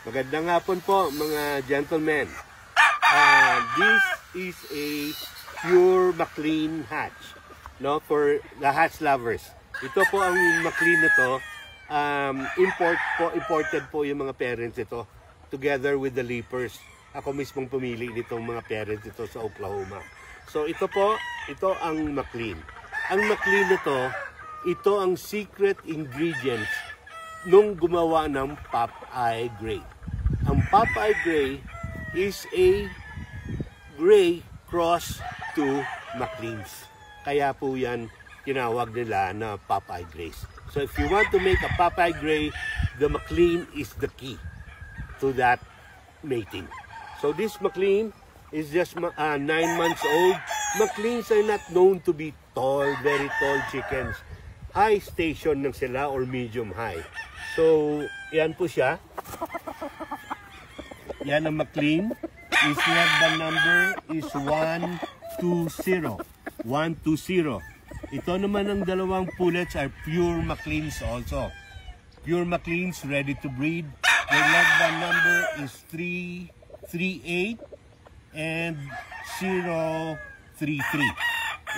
Magandang hapon po mga gentlemen. This is a pure McLean hatch, no, for the hatch lovers. Ito po ang McLean na to. Imported po yung mga parents ito together with the leapers. Ako mismong pumili nitong mga parents ito sa Oklahoma. So ito po, ito ang McLean. Ang McLean na to, ito ang secret ingredients nung gumawa ng Popeye Gray. Ang Popeye Gray is a gray cross to McLean's. Kaya po yan tinawag nila na Popeye Grays. So if you want to make a Popeye Gray, the McLean is the key to that mating. So this McLean is just 9 months old. McLeans are not known to be tall, very tall chickens. High station lang sila or medium high. So yan po siya. Yan ang McLean. His left number is 120. 120. Ito naman ang dalawang pullets are pure McLeans also. Pure McLeans ready to breed. Their left number is 338 and 033.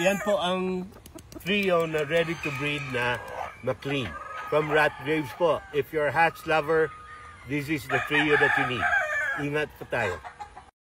Yan po ang trio na ready to breed na McLean. From Ratgraves po. If you're a hatch lover, this is the trio that you need. Ingat po tayo.